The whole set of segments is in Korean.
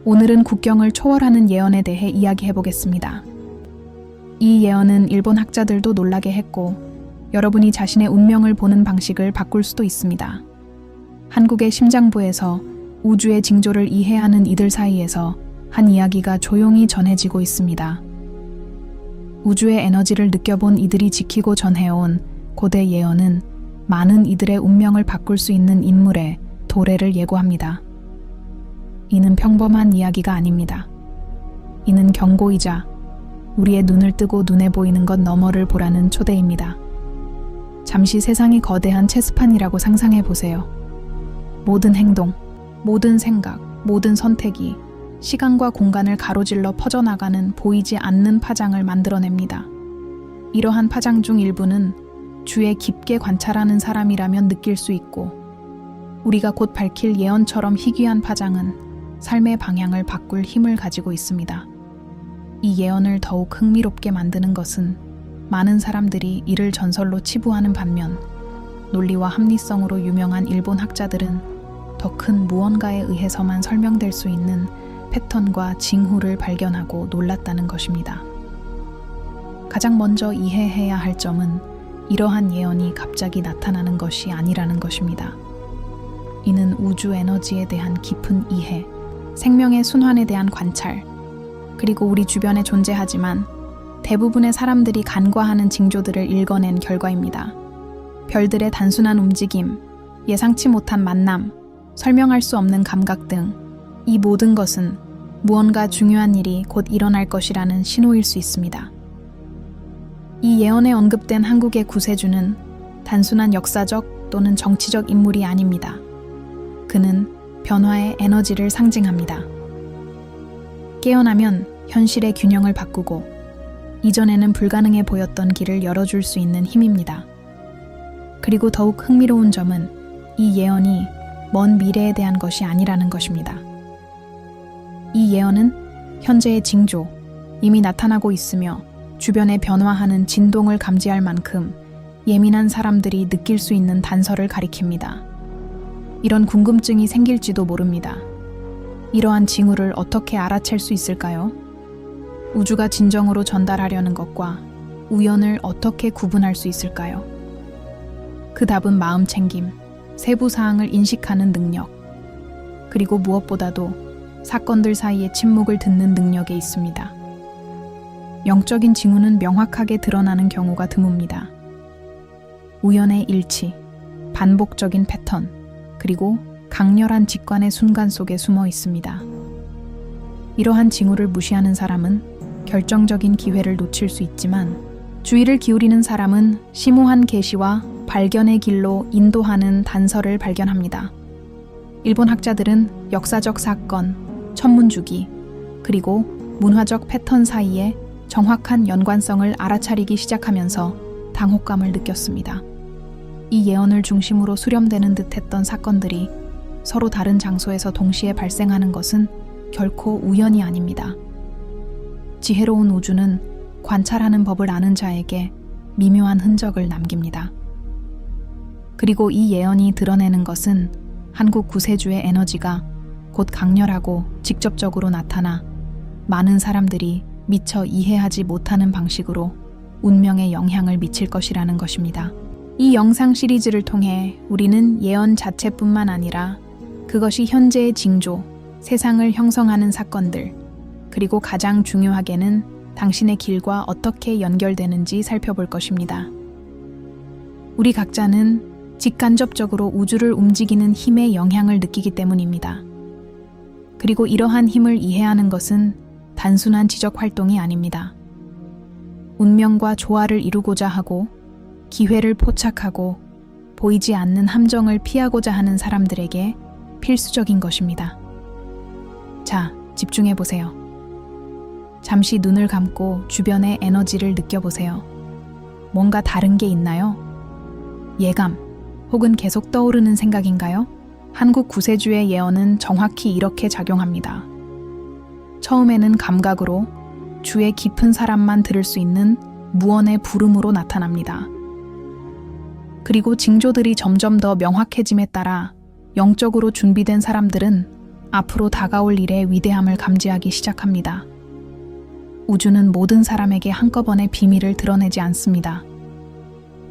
오늘은 국경을 초월하는 예언에 대해 이야기해보겠습니다. 이 예언은 일본 학자들도 놀라게 했고 여러분이 자신의 운명을 보는 방식을 바꿀 수도 있습니다. 한국의 심장부에서 우주의 징조를 이해하는 이들 사이에서 한 이야기가 조용히 전해지고 있습니다. 우주의 에너지를 느껴본 이들이 지키고 전해온 고대 예언은 많은 이들의 운명을 바꿀 수 있는 인물의 도래를 예고합니다. 이는 평범한 이야기가 아닙니다. 이는 경고이자 우리의 눈을 뜨고 눈에 보이는 것 너머를 보라는 초대입니다. 잠시 세상이 거대한 체스판이라고 상상해 보세요. 모든 행동, 모든 생각, 모든 선택이 시간과 공간을 가로질러 퍼져나가는 보이지 않는 파장을 만들어냅니다. 이러한 파장 중 일부는 주에 깊게 관찰하는 사람이라면 느낄 수 있고 우리가 곧 밝힐 예언처럼 희귀한 파장은 삶의 방향을 바꿀 힘을 가지고 있습니다. 이 예언을 더욱 흥미롭게 만드는 것은 많은 사람들이 이를 전설로 치부하는 반면 논리와 합리성으로 유명한 일본 학자들은 더 큰 무언가에 의해서만 설명될 수 있는 패턴과 징후를 발견하고 놀랐다는 것입니다. 가장 먼저 이해해야 할 점은 이러한 예언이 갑자기 나타나는 것이 아니라는 것입니다. 이는 우주 에너지에 대한 깊은 이해, 생명의 순환에 대한 관찰, 그리고 우리 주변에 존재하지만 대부분의 사람들이 간과하는 징조들을 읽어낸 결과입니다. 별들의 단순한 움직임, 예상치 못한 만남, 설명할 수 없는 감각 등 이 모든 것은 무언가 중요한 일이 곧 일어날 것이라는 신호일 수 있습니다. 이 예언에 언급된 한국의 구세주는 단순한 역사적 또는 정치적 인물이 아닙니다. 그는 변화의 에너지를 상징합니다. 깨어나면 현실의 균형을 바꾸고 이전에는 불가능해 보였던 길을 열어줄 수 있는 힘입니다. 그리고 더욱 흥미로운 점은 이 예언이 먼 미래에 대한 것이 아니라는 것입니다. 이 예언은 현재의 징조, 이미 나타나고 있으며 주변에 변화하는 진동을 감지할 만큼 예민한 사람들이 느낄 수 있는 단서를 가리킵니다. 이런 궁금증이 생길지도 모릅니다. 이러한 징후를 어떻게 알아챌 수 있을까요? 우주가 진정으로 전달하려는 것과 우연을 어떻게 구분할 수 있을까요? 그 답은 마음 챙김, 세부 사항을 인식하는 능력, 그리고 무엇보다도 사건들 사이의 침묵을 듣는 능력에 있습니다. 영적인 징후는 명확하게 드러나는 경우가 드뭅니다. 우연의 일치, 반복적인 패턴, 그리고 강렬한 직관의 순간 속에 숨어 있습니다. 이러한 징후를 무시하는 사람은 결정적인 기회를 놓칠 수 있지만 주의를 기울이는 사람은 심오한 계시와 발견의 길로 인도하는 단서를 발견합니다. 일본 학자들은 역사적 사건, 천문주기, 그리고 문화적 패턴 사이에 정확한 연관성을 알아차리기 시작하면서 당혹감을 느꼈습니다. 이 예언을 중심으로 수렴되는 듯했던 사건들이 서로 다른 장소에서 동시에 발생하는 것은 결코 우연이 아닙니다. 지혜로운 우주는 관찰하는 법을 아는 자에게 미묘한 흔적을 남깁니다. 그리고 이 예언이 드러내는 것은 한국 구세주의 에너지가 곧 강렬하고 직접적으로 나타나 많은 사람들이 미처 이해하지 못하는 방식으로 운명에 영향을 미칠 것이라는 것입니다. 이 영상 시리즈를 통해 우리는 예언 자체뿐만 아니라 그것이 현재의 징조, 세상을 형성하는 사건들, 그리고 가장 중요하게는 당신의 길과 어떻게 연결되는지 살펴볼 것입니다. 우리 각자는 직간접적으로 우주를 움직이는 힘의 영향을 느끼기 때문입니다. 그리고 이러한 힘을 이해하는 것은 단순한 지적 활동이 아닙니다. 운명과 조화를 이루고자 하고 기회를 포착하고 보이지 않는 함정을 피하고자 하는 사람들에게 필수적인 것입니다. 자, 집중해 보세요. 잠시 눈을 감고 주변의 에너지를 느껴보세요. 뭔가 다른 게 있나요? 예감, 혹은 계속 떠오르는 생각인가요? 한국 구세주의 예언은 정확히 이렇게 작용합니다. 처음에는 감각으로 주의 깊은 사람만 들을 수 있는 무언의 부름으로 나타납니다. 그리고 징조들이 점점 더 명확해짐에 따라 영적으로 준비된 사람들은 앞으로 다가올 일의 위대함을 감지하기 시작합니다. 우주는 모든 사람에게 한꺼번에 비밀을 드러내지 않습니다.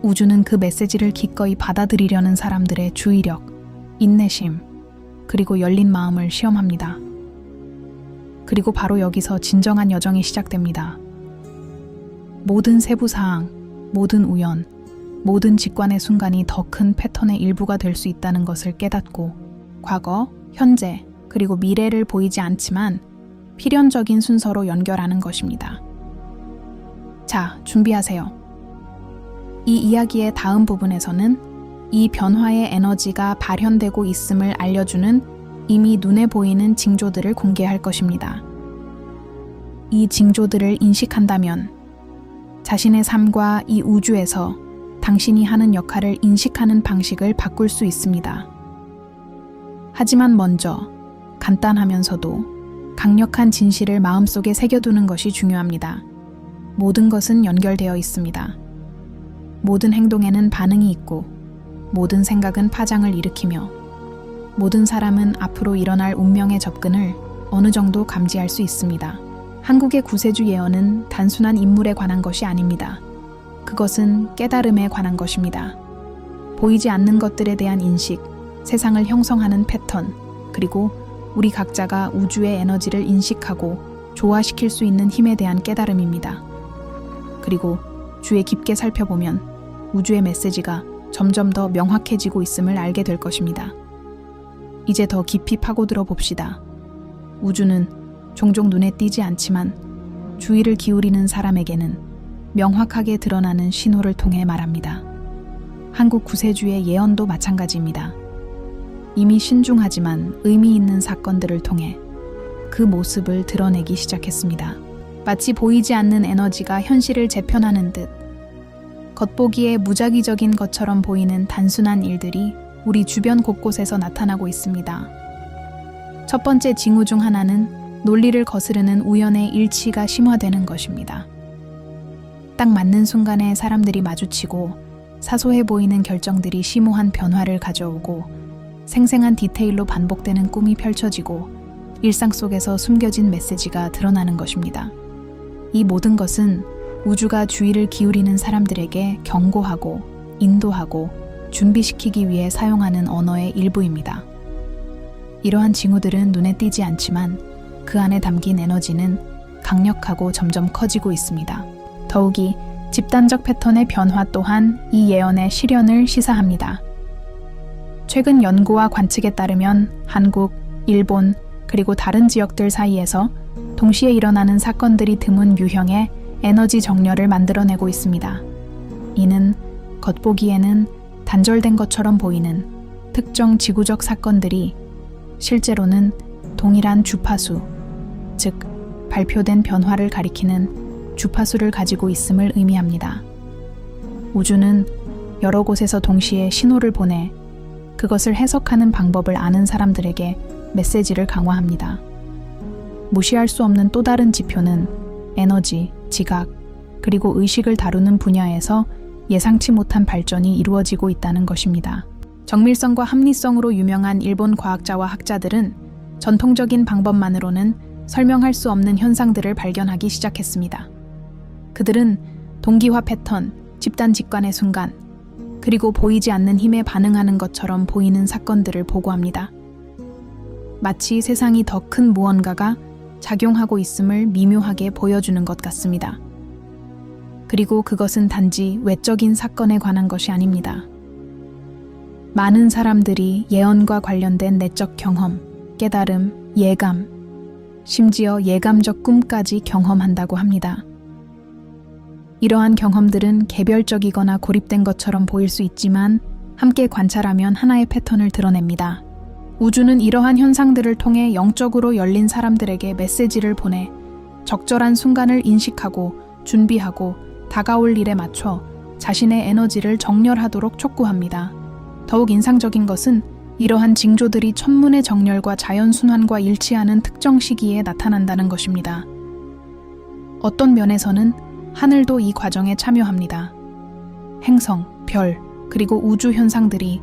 우주는 그 메시지를 기꺼이 받아들이려는 사람들의 주의력, 인내심, 그리고 열린 마음을 시험합니다. 그리고 바로 여기서 진정한 여정이 시작됩니다. 모든 세부사항, 모든 우연, 모든 직관의 순간이 더 큰 패턴의 일부가 될 수 있다는 것을 깨닫고 과거, 현재, 그리고 미래를 보이지 않지만 필연적인 순서로 연결하는 것입니다. 자, 준비하세요. 이 이야기의 다음 부분에서는 이 변화의 에너지가 발현되고 있음을 알려주는 이미 눈에 보이는 징조들을 공개할 것입니다. 이 징조들을 인식한다면 자신의 삶과 이 우주에서 당신이 하는 역할을 인식하는 방식을 바꿀 수 있습니다. 하지만 먼저 간단하면서도 강력한 진실을 마음속에 새겨두는 것이 중요합니다. 모든 것은 연결되어 있습니다. 모든 행동에는 반응이 있고 모든 생각은 파장을 일으키며 모든 사람은 앞으로 일어날 운명의 접근을 어느 정도 감지할 수 있습니다. 한국의 구세주 예언은 단순한 인물에 관한 것이 아닙니다. 그것은 깨달음에 관한 것입니다. 보이지 않는 것들에 대한 인식, 세상을 형성하는 패턴, 그리고 우리 각자가 우주의 에너지를 인식하고 조화시킬 수 있는 힘에 대한 깨달음입니다. 그리고 주에 깊게 살펴보면 우주의 메시지가 점점 더 명확해지고 있음을 알게 될 것입니다. 이제 더 깊이 파고들어 봅시다. 우주는 종종 눈에 띄지 않지만 주의를 기울이는 사람에게는 명확하게 드러나는 신호를 통해 말합니다. 한국 구세주의 예언도 마찬가지입니다. 이미 신중하지만 의미 있는 사건들을 통해 그 모습을 드러내기 시작했습니다. 마치 보이지 않는 에너지가 현실을 재편하는 듯 겉보기에 무작위적인 것처럼 보이는 단순한 일들이 우리 주변 곳곳에서 나타나고 있습니다. 첫 번째 징후 중 하나는 논리를 거스르는 우연의 일치가 심화되는 것입니다. 딱 맞는 순간에 사람들이 마주치고 사소해 보이는 결정들이 심오한 변화를 가져오고 생생한 디테일로 반복되는 꿈이 펼쳐지고 일상 속에서 숨겨진 메시지가 드러나는 것입니다. 이 모든 것은 우주가 주의를 기울이는 사람들에게 경고하고 인도하고 준비시키기 위해 사용하는 언어의 일부입니다. 이러한 징후들은 눈에 띄지 않지만 그 안에 담긴 에너지는 강력하고 점점 커지고 있습니다. 더욱이 집단적 패턴의 변화 또한 이 예언의 실현을 시사합니다. 최근 연구와 관측에 따르면 한국, 일본, 그리고 다른 지역들 사이에서 동시에 일어나는 사건들이 드문 유형의 에너지 정렬을 만들어내고 있습니다. 이는 겉보기에는 단절된 것처럼 보이는 특정 지구적 사건들이 실제로는 동일한 주파수, 즉 발표된 변화를 가리키는 주파수를 가지고 있음을 의미합니다. 우주는 여러 곳에서 동시에 신호를 보내 그것을 해석하는 방법을 아는 사람들에게 메시지를 강화합니다. 무시할 수 없는 또 다른 지표는 에너지, 지각, 그리고 의식을 다루는 분야에서 예상치 못한 발전이 이루어지고 있다는 것입니다. 정밀성과 합리성으로 유명한 일본 과학자와 학자들은 전통적인 방법만으로는 설명할 수 없는 현상들을 발견하기 시작했습니다. 그들은 동기화 패턴, 집단 직관의 순간, 그리고 보이지 않는 힘에 반응하는 것처럼 보이는 사건들을 보고합니다. 마치 세상이 더 큰 무언가가 작용하고 있음을 미묘하게 보여주는 것 같습니다. 그리고 그것은 단지 외적인 사건에 관한 것이 아닙니다. 많은 사람들이 예언과 관련된 내적 경험, 깨달음, 예감, 심지어 예감적 꿈까지 경험한다고 합니다. 이러한 경험들은 개별적이거나 고립된 것처럼 보일 수 있지만 함께 관찰하면 하나의 패턴을 드러냅니다. 우주는 이러한 현상들을 통해 영적으로 열린 사람들에게 메시지를 보내 적절한 순간을 인식하고 준비하고 다가올 일에 맞춰 자신의 에너지를 정렬하도록 촉구합니다. 더욱 인상적인 것은 이러한 징조들이 천문의 정렬과 자연순환과 일치하는 특정 시기에 나타난다는 것입니다. 어떤 면에서는 하늘도 이 과정에 참여합니다. 행성, 별, 그리고 우주 현상들이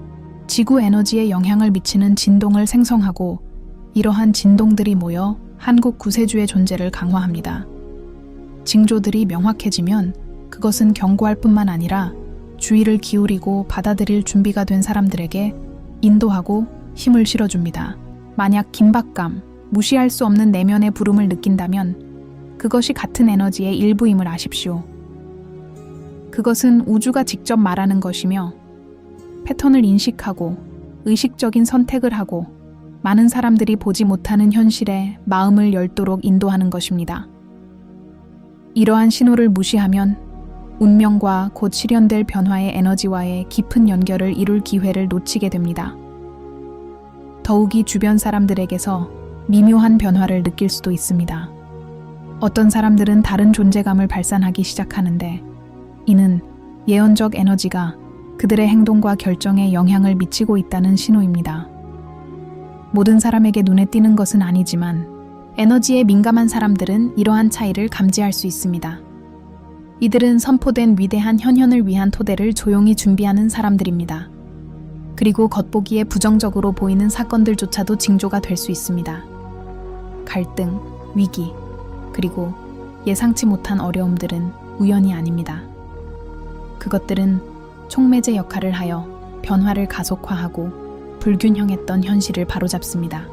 지구 에너지에 영향을 미치는 진동을 생성하고 이러한 진동들이 모여 한국 구세주의 존재를 강화합니다. 징조들이 명확해지면 그것은 경고할 뿐만 아니라 주의를 기울이고 받아들일 준비가 된 사람들에게 인도하고 힘을 실어줍니다. 만약 긴박감, 무시할 수 없는 내면의 부름을 느낀다면 그것이 같은 에너지의 일부임을 아십시오. 그것은 우주가 직접 말하는 것이며 패턴을 인식하고 의식적인 선택을 하고 많은 사람들이 보지 못하는 현실에 마음을 열도록 인도하는 것입니다. 이러한 신호를 무시하면 운명과 곧 실현될 변화의 에너지와의 깊은 연결을 이룰 기회를 놓치게 됩니다. 더욱이 주변 사람들에게서 미묘한 변화를 느낄 수도 있습니다. 어떤 사람들은 다른 존재감을 발산하기 시작하는데 이는 예언적 에너지가 그들의 행동과 결정에 영향을 미치고 있다는 신호입니다. 모든 사람에게 눈에 띄는 것은 아니지만 에너지에 민감한 사람들은 이러한 차이를 감지할 수 있습니다. 이들은 선포된 위대한 현현을 위한 토대를 조용히 준비하는 사람들입니다. 그리고 겉보기에 부정적으로 보이는 사건들조차도 징조가 될 수 있습니다. 갈등, 위기, 그리고 예상치 못한 어려움들은 우연이 아닙니다. 그것들은 촉매제 역할을 하여 변화를 가속화하고 불균형했던 현실을 바로잡습니다.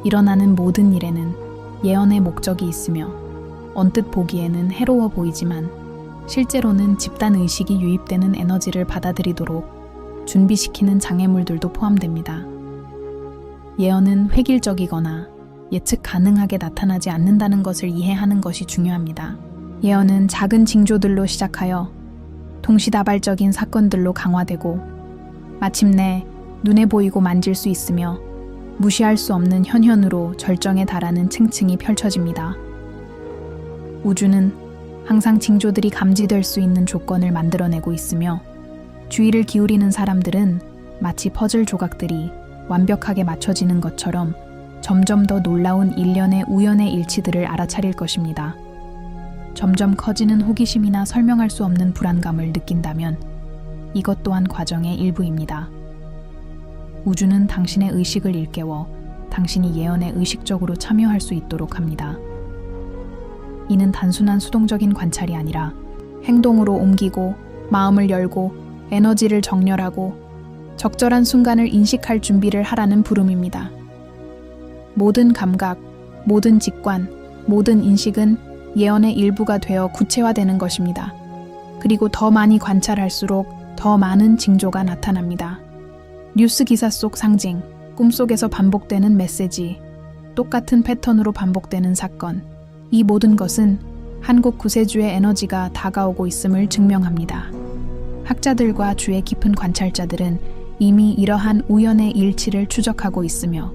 일어나는 모든 일에는 예언의 목적이 있으며 언뜻 보기에는 해로워 보이지만 실제로는 집단 의식이 유입되는 에너지를 받아들이도록 준비시키는 장애물들도 포함됩니다. 예언은 획일적이거나 예측 가능하게 나타나지 않는다는 것을 이해하는 것이 중요합니다. 예언은 작은 징조들로 시작하여 동시다발적인 사건들로 강화되고 마침내 눈에 보이고 만질 수 있으며 무시할 수 없는 현현으로 절정에 달하는 층층이 펼쳐집니다. 우주는 항상 징조들이 감지될 수 있는 조건을 만들어내고 있으며 주의를 기울이는 사람들은 마치 퍼즐 조각들이 완벽하게 맞춰지는 것처럼 점점 더 놀라운 일련의 우연의 일치들을 알아차릴 것입니다. 점점 커지는 호기심이나 설명할 수 없는 불안감을 느낀다면 이것 또한 과정의 일부입니다. 우주는 당신의 의식을 일깨워 당신이 예언에 의식적으로 참여할 수 있도록 합니다. 이는 단순한 수동적인 관찰이 아니라 행동으로 옮기고 마음을 열고 에너지를 정렬하고 적절한 순간을 인식할 준비를 하라는 부름입니다. 모든 감각, 모든 직관, 모든 인식은 예언의 일부가 되어 구체화되는 것입니다. 그리고 더 많이 관찰할수록 더 많은 징조가 나타납니다. 뉴스 기사 속 상징, 꿈속에서 반복되는 메시지, 똑같은 패턴으로 반복되는 사건, 이 모든 것은 한국 구세주의 에너지가 다가오고 있음을 증명합니다. 학자들과 주의 깊은 관찰자들은 이미 이러한 우연의 일치를 추적하고 있으며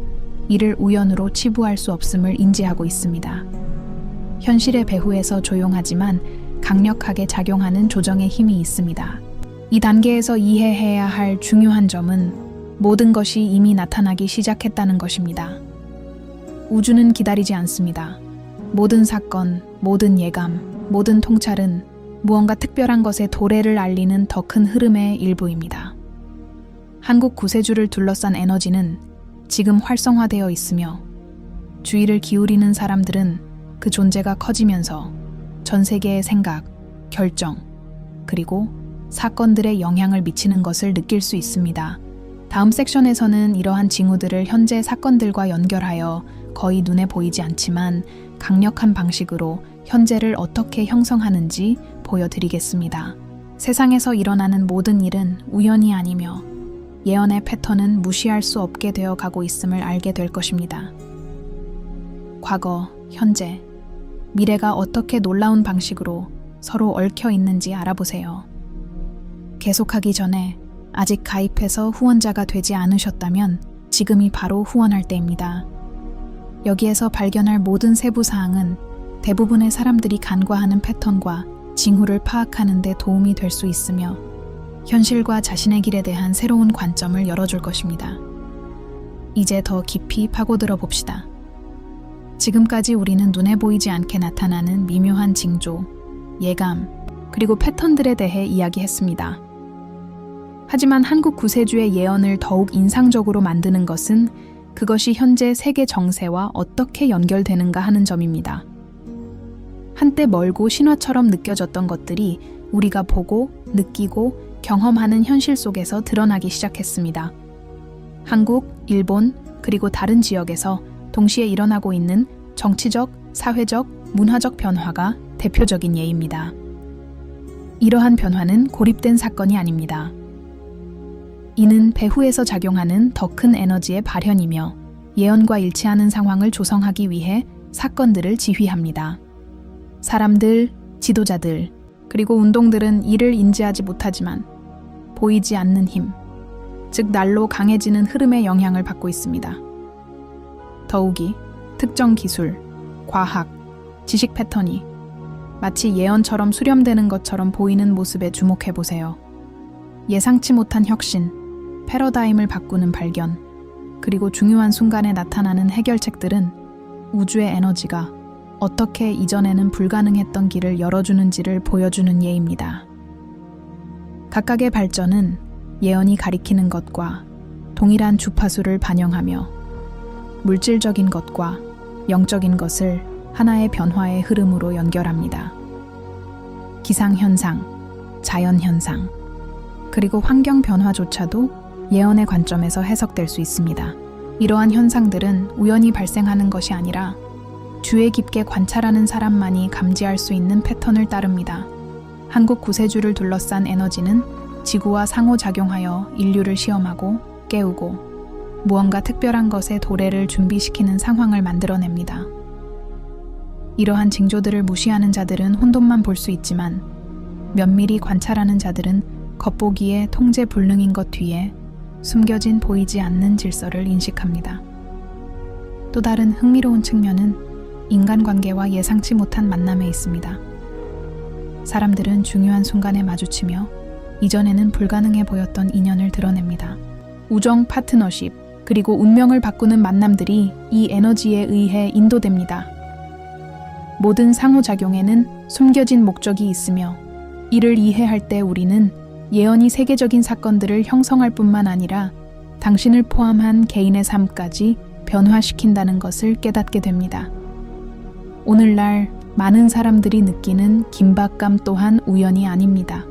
이를 우연으로 치부할 수 없음을 인지하고 있습니다. 현실의 배후에서 조용하지만 강력하게 작용하는 조정의 힘이 있습니다. 이 단계에서 이해해야 할 중요한 점은 모든 것이 이미 나타나기 시작했다는 것입니다. 우주는 기다리지 않습니다. 모든 사건, 모든 예감, 모든 통찰은 무언가 특별한 것의 도래를 알리는 더 큰 흐름의 일부입니다. 한국 구세주를 둘러싼 에너지는 지금 활성화되어 있으며 주의를 기울이는 사람들은 그 존재가 커지면서 전 세계의 생각, 결정, 그리고 사건들에 영향을 미치는 것을 느낄 수 있습니다. 다음 섹션에서는 이러한 징후들을 현재 사건들과 연결하여 거의 눈에 보이지 않지만 강력한 방식으로 현재를 어떻게 형성하는지 보여드리겠습니다. 세상에서 일어나는 모든 일은 우연이 아니며 예언의 패턴은 무시할 수 없게 되어 가고 있음을 알게 될 것입니다. 과거, 현재, 미래가 어떻게 놀라운 방식으로 서로 얽혀 있는지 알아보세요. 계속하기 전에 아직 가입해서 후원자가 되지 않으셨다면 지금이 바로 후원할 때입니다. 여기에서 발견할 모든 세부 사항은 대부분의 사람들이 간과하는 패턴과 징후를 파악하는 데 도움이 될 수 있으며 현실과 자신의 길에 대한 새로운 관점을 열어줄 것입니다. 이제 더 깊이 파고들어 봅시다. 지금까지 우리는 눈에 보이지 않게 나타나는 미묘한 징조, 예감, 그리고 패턴들에 대해 이야기했습니다. 하지만 한국 구세주의 예언을 더욱 인상적으로 만드는 것은 그것이 현재 세계 정세와 어떻게 연결되는가 하는 점입니다. 한때 멀고 신화처럼 느껴졌던 것들이 우리가 보고, 느끼고, 경험하는 현실 속에서 드러나기 시작했습니다. 한국, 일본, 그리고 다른 지역에서 동시에 일어나고 있는 정치적, 사회적, 문화적 변화가 대표적인 예입니다. 이러한 변화는 고립된 사건이 아닙니다. 이는 배후에서 작용하는 더 큰 에너지의 발현이며 예언과 일치하는 상황을 조성하기 위해 사건들을 지휘합니다. 사람들, 지도자들, 그리고 운동들은 이를 인지하지 못하지만 보이지 않는 힘, 즉 날로 강해지는 흐름의 영향을 받고 있습니다. 더욱이 특정 기술, 과학, 지식 패턴이 마치 예언처럼 수렴되는 것처럼 보이는 모습에 주목해보세요. 예상치 못한 혁신, 패러다임을 바꾸는 발견, 그리고 중요한 순간에 나타나는 해결책들은 우주의 에너지가 어떻게 이전에는 불가능했던 길을 열어주는지를 보여주는 예입니다. 각각의 발전은 예언이 가리키는 것과 동일한 주파수를 반영하며 물질적인 것과 영적인 것을 하나의 변화의 흐름으로 연결합니다. 기상현상, 자연현상, 그리고 환경 변화조차도 예언의 관점에서 해석될 수 있습니다. 이러한 현상들은 우연히 발생하는 것이 아니라 주의 깊게 관찰하는 사람만이 감지할 수 있는 패턴을 따릅니다. 한국 구세주를 둘러싼 에너지는 지구와 상호작용하여 인류를 시험하고 깨우고 무언가 특별한 것의 도래를 준비시키는 상황을 만들어냅니다. 이러한 징조들을 무시하는 자들은 혼돈만 볼 수 있지만 면밀히 관찰하는 자들은 겉보기에 통제 불능인 것 뒤에 숨겨진 보이지 않는 질서를 인식합니다. 또 다른 흥미로운 측면은 인간관계와 예상치 못한 만남에 있습니다. 사람들은 중요한 순간에 마주치며 이전에는 불가능해 보였던 인연을 드러냅니다. 우정, 파트너십, 그리고 운명을 바꾸는 만남들이 이 에너지에 의해 인도됩니다. 모든 상호작용에는 숨겨진 목적이 있으며 이를 이해할 때 우리는 예언이 세계적인 사건들을 형성할 뿐만 아니라 당신을 포함한 개인의 삶까지 변화시킨다는 것을 깨닫게 됩니다. 오늘날 많은 사람들이 느끼는 긴박감 또한 우연이 아닙니다.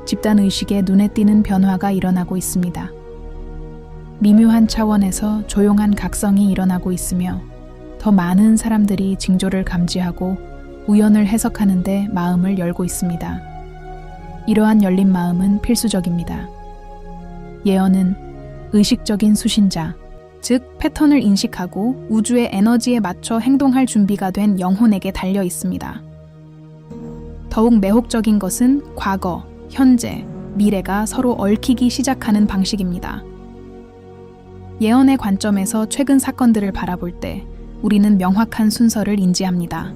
집단의식에 눈에 띄는 변화가 일어나고 있습니다. 미묘한 차원에서 조용한 각성이 일어나고 있으며 더 많은 사람들이 징조를 감지하고 우연을 해석하는 데 마음을 열고 있습니다. 이러한 열린 마음은 필수적입니다. 예언은 의식적인 수신자, 즉 패턴을 인식하고 우주의 에너지에 맞춰 행동할 준비가 된 영혼에게 달려 있습니다. 더욱 매혹적인 것은 과거, 현재, 미래가 서로 얽히기 시작하는 방식입니다. 예언의 관점에서 최근 사건들을 바라볼 때 우리는 명확한 순서를 인지합니다.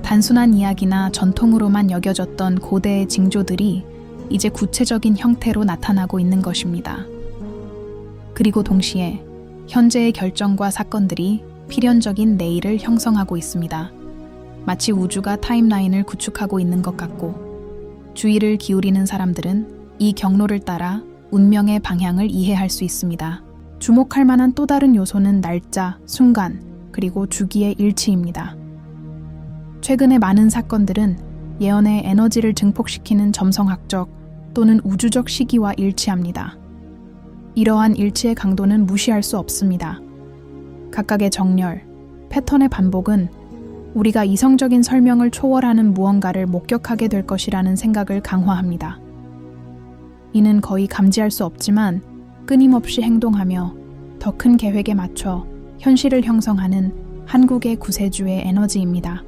단순한 이야기나 전통으로만 여겨졌던 고대의 징조들이 이제 구체적인 형태로 나타나고 있는 것입니다. 그리고 동시에 현재의 결정과 사건들이 필연적인 내일을 형성하고 있습니다. 마치 우주가 타임라인을 구축하고 있는 것 같고 주의를 기울이는 사람들은 이 경로를 따라 운명의 방향을 이해할 수 있습니다. 주목할 만한 또 다른 요소는 날짜, 순간, 그리고 주기의 일치입니다. 최근의 많은 사건들은 예언의 에너지를 증폭시키는 점성학적 또는 우주적 시기와 일치합니다. 이러한 일치의 강도는 무시할 수 없습니다. 각각의 정렬, 패턴의 반복은 우리가 이성적인 설명을 초월하는 무언가를 목격하게 될 것이라는 생각을 강화합니다. 이는 거의 감지할 수 없지만 끊임없이 행동하며 더 큰 계획에 맞춰 현실을 형성하는 한국의 구세주의 에너지입니다.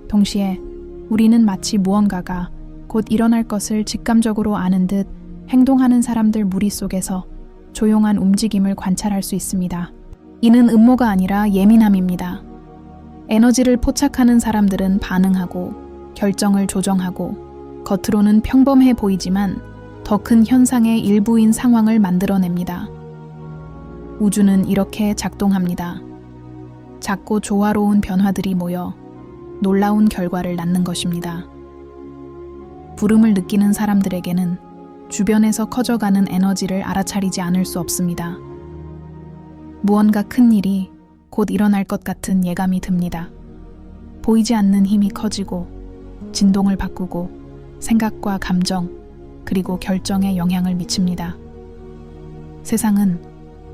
동시에 우리는 마치 무언가가 곧 일어날 것을 직감적으로 아는 듯 행동하는 사람들 무리 속에서 조용한 움직임을 관찰할 수 있습니다. 이는 음모가 아니라 예민함입니다. 에너지를 포착하는 사람들은 반응하고 결정을 조정하고 겉으로는 평범해 보이지만 더 큰 현상의 일부인 상황을 만들어냅니다. 우주는 이렇게 작동합니다. 작고 조화로운 변화들이 모여 놀라운 결과를 낳는 것입니다. 부름을 느끼는 사람들에게는 주변에서 커져가는 에너지를 알아차리지 않을 수 없습니다. 무언가 큰 일이 곧 일어날 것 같은 예감이 듭니다. 보이지 않는 힘이 커지고 진동을 바꾸고 생각과 감정 그리고 결정에 영향을 미칩니다. 세상은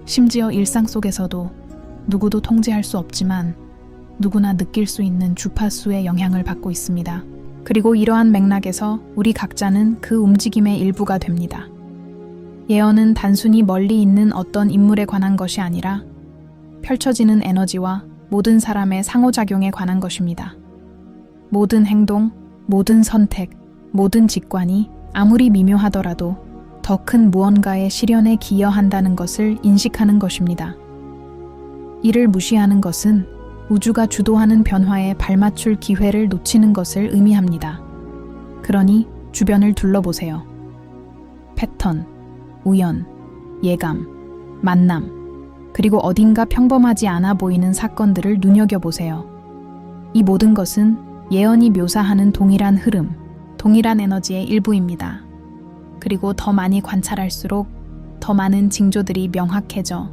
심지어 일상 속에서도 누구도 통제할 수 없지만 누구나 느낄 수 있는 주파수의 영향을 받고 있습니다. 그리고 이러한 맥락에서 우리 각자는 그 움직임의 일부가 됩니다. 예언은 단순히 멀리 있는 어떤 인물에 관한 것이 아니라 펼쳐지는 에너지와 모든 사람의 상호작용에 관한 것입니다. 모든 행동, 모든 선택, 모든 직관이 아무리 미묘하더라도 더 큰 무언가의 실현에 기여한다는 것을 인식하는 것입니다. 이를 무시하는 것은 우주가 주도하는 변화에 발맞출 기회를 놓치는 것을 의미합니다. 그러니 주변을 둘러보세요. 패턴, 우연, 예감, 만남, 그리고 어딘가 평범하지 않아 보이는 사건들을 눈여겨보세요. 이 모든 것은 예언이 묘사하는 동일한 흐름, 동일한 에너지의 일부입니다. 그리고 더 많이 관찰할수록 더 많은 징조들이 명확해져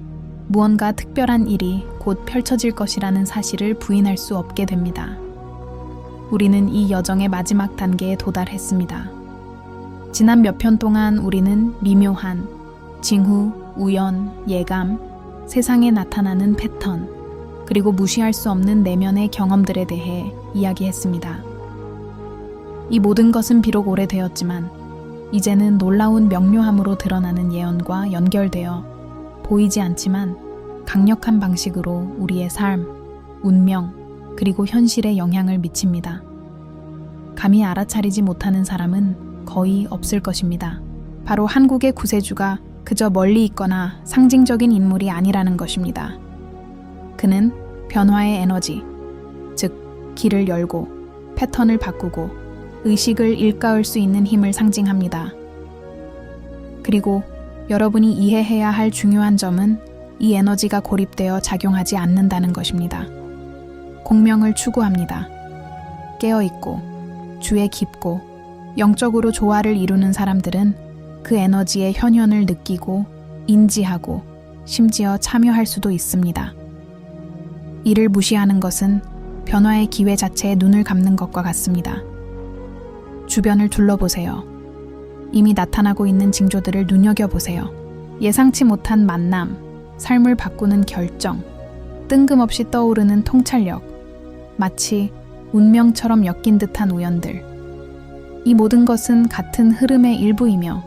무언가 특별한 일이 곧 펼쳐질 것이라는 사실을 부인할 수 없게 됩니다. 우리는 이 여정의 마지막 단계에 도달했습니다. 지난 몇 편 동안 우리는 미묘한 징후, 우연, 예감, 세상에 나타나는 패턴, 그리고 무시할 수 없는 내면의 경험들에 대해 이야기했습니다. 이 모든 것은 비록 오래되었지만 이제는 놀라운 명료함으로 드러나는 예언과 연결되어 보이지 않지만 강력한 방식으로 우리의 삶, 운명, 그리고 현실에 영향을 미칩니다. 감히 알아차리지 못하는 사람은 거의 없을 것입니다. 바로 한국의 구세주가 그저 멀리 있거나 상징적인 인물이 아니라는 것입니다. 그는 변화의 에너지, 즉 길을 열고 패턴을 바꾸고 의식을 일깨울 수 있는 힘을 상징합니다. 그리고 여러분이 이해해야 할 중요한 점은 이 에너지가 고립되어 작용하지 않는다는 것입니다. 공명을 추구합니다. 깨어있고 주에 깊고 영적으로 조화를 이루는 사람들은 그 에너지의 현현을 느끼고 인지하고 심지어 참여할 수도 있습니다. 이를 무시하는 것은 변화의 기회 자체에 눈을 감는 것과 같습니다. 주변을 둘러보세요. 이미 나타나고 있는 징조들을 눈여겨보세요. 예상치 못한 만남, 삶을 바꾸는 결정, 뜬금없이 떠오르는 통찰력, 마치 운명처럼 엮인 듯한 우연들. 이 모든 것은 같은 흐름의 일부이며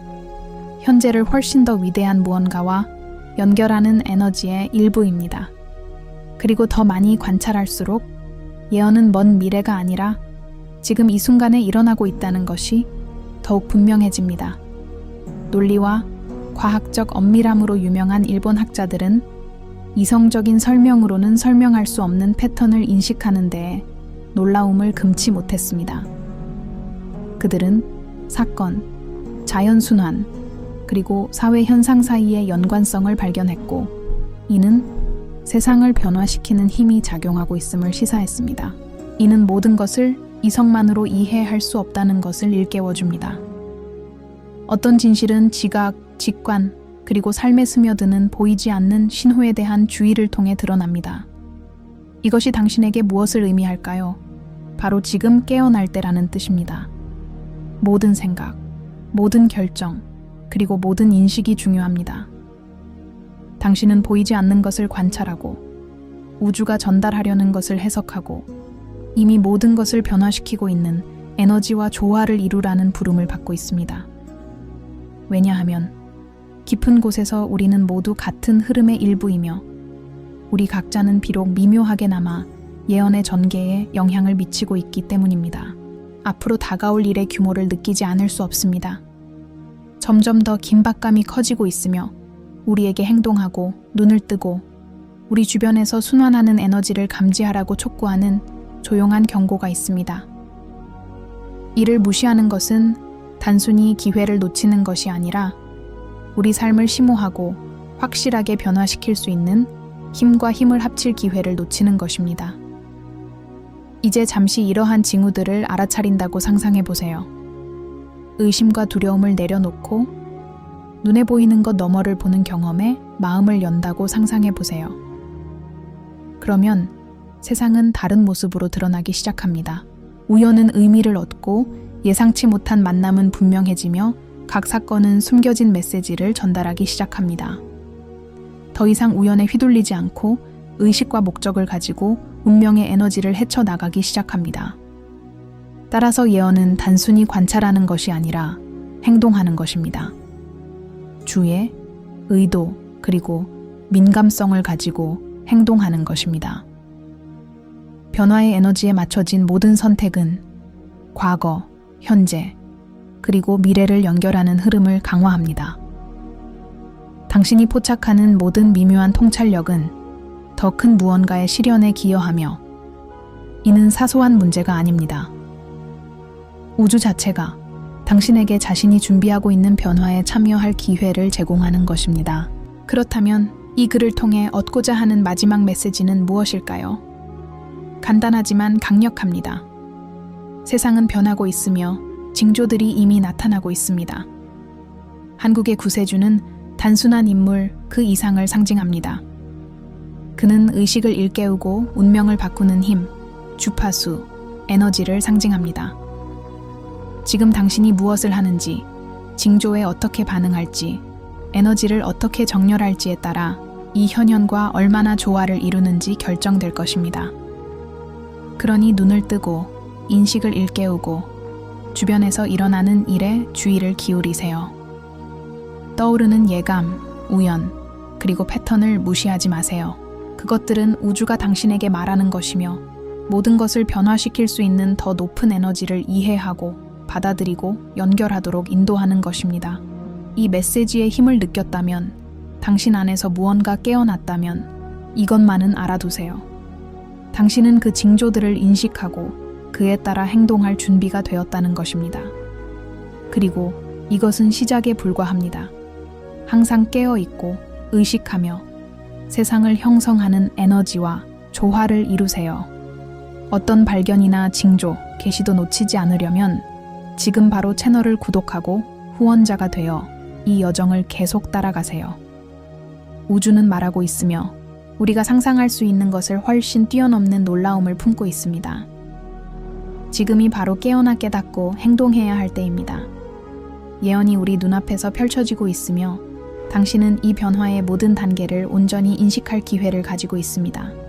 현재를 훨씬 더 위대한 무언가와 연결하는 에너지의 일부입니다. 그리고 더 많이 관찰할수록 예언은 먼 미래가 아니라 지금 이 순간에 일어나고 있다는 것이 더욱 분명해집니다. 논리와 과학적 엄밀함으로 유명한 일본 학자들은 이성적인 설명으로는 설명할 수 없는 패턴을 인식하는 데에 놀라움을 금치 못했습니다. 그들은 사건, 자연순환, 그리고 사회 현상 사이의 연관성을 발견했고, 이는 세상을 변화시키는 힘이 작용하고 있음을 시사했습니다. 이는 모든 것을 이성만으로 이해할 수 없다는 것을 일깨워줍니다. 어떤 진실은 지각, 직관, 그리고 삶에 스며드는 보이지 않는 신호에 대한 주의를 통해 드러납니다. 이것이 당신에게 무엇을 의미할까요? 바로 지금 깨어날 때라는 뜻입니다. 모든 생각, 모든 결정, 그리고 모든 인식이 중요합니다. 당신은 보이지 않는 것을 관찰하고 우주가 전달하려는 것을 해석하고 이미 모든 것을 변화시키고 있는 에너지와 조화를 이루라는 부름을 받고 있습니다. 왜냐하면 깊은 곳에서 우리는 모두 같은 흐름의 일부이며 우리 각자는 비록 미묘하게나마 예언의 전개에 영향을 미치고 있기 때문입니다. 앞으로 다가올 일의 규모를 느끼지 않을 수 없습니다. 점점 더 긴박감이 커지고 있으며 우리에게 행동하고 눈을 뜨고 우리 주변에서 순환하는 에너지를 감지하라고 촉구하는 조용한 경고가 있습니다. 이를 무시하는 것은 단순히 기회를 놓치는 것이 아니라 우리 삶을 심오하고 확실하게 변화시킬 수 있는 힘과 힘을 합칠 기회를 놓치는 것입니다. 이제 잠시 이러한 징후들을 알아차린다고 상상해 보세요. 의심과 두려움을 내려놓고 눈에 보이는 것 너머를 보는 경험에 마음을 연다고 상상해 보세요. 그러면 세상은 다른 모습으로 드러나기 시작합니다. 우연은 의미를 얻고 예상치 못한 만남은 분명해지며 각 사건은 숨겨진 메시지를 전달하기 시작합니다. 더 이상 우연에 휘둘리지 않고 의식과 목적을 가지고 운명의 에너지를 헤쳐나가기 시작합니다. 따라서 예언은 단순히 관찰하는 것이 아니라 행동하는 것입니다. 주의, 의도, 그리고 민감성을 가지고 행동하는 것입니다. 변화의 에너지에 맞춰진 모든 선택은 과거, 현재, 그리고 미래를 연결하는 흐름을 강화합니다. 당신이 포착하는 모든 미묘한 통찰력은 더 큰 무언가의 실현에 기여하며 이는 사소한 문제가 아닙니다. 우주 자체가 당신에게 자신이 준비하고 있는 변화에 참여할 기회를 제공하는 것입니다. 그렇다면 이 글을 통해 얻고자 하는 마지막 메시지는 무엇일까요? 간단하지만 강력합니다. 세상은 변하고 있으며 징조들이 이미 나타나고 있습니다. 한국의 구세주는 단순한 인물 그 이상을 상징합니다. 그는 의식을 일깨우고 운명을 바꾸는 힘, 주파수, 에너지를 상징합니다. 지금 당신이 무엇을 하는지, 징조에 어떻게 반응할지, 에너지를 어떻게 정렬할지에 따라 이 현현과 얼마나 조화를 이루는지 결정될 것입니다. 그러니 눈을 뜨고 인식을 일깨우고 주변에서 일어나는 일에 주의를 기울이세요. 떠오르는 예감, 우연, 그리고 패턴을 무시하지 마세요. 그것들은 우주가 당신에게 말하는 것이며 모든 것을 변화시킬 수 있는 더 높은 에너지를 이해하고 받아들이고 연결하도록 인도하는 것입니다. 이 메시지의 힘을 느꼈다면, 당신 안에서 무언가 깨어났다면 이것만은 알아두세요. 당신은 그 징조들을 인식하고 그에 따라 행동할 준비가 되었다는 것입니다. 그리고 이것은 시작에 불과합니다. 항상 깨어있고 의식하며 세상을 형성하는 에너지와 조화를 이루세요. 어떤 발견이나 징조, 계시도 놓치지 않으려면 지금 바로 채널을 구독하고 후원자가 되어 이 여정을 계속 따라가세요. 우주는 말하고 있으며 우리가 상상할 수 있는 것을 훨씬 뛰어넘는 놀라움을 품고 있습니다. 지금이 바로 깨어나 깨닫고 행동해야 할 때입니다. 예언이 우리 눈앞에서 펼쳐지고 있으며 당신은 이 변화의 모든 단계를 온전히 인식할 기회를 가지고 있습니다.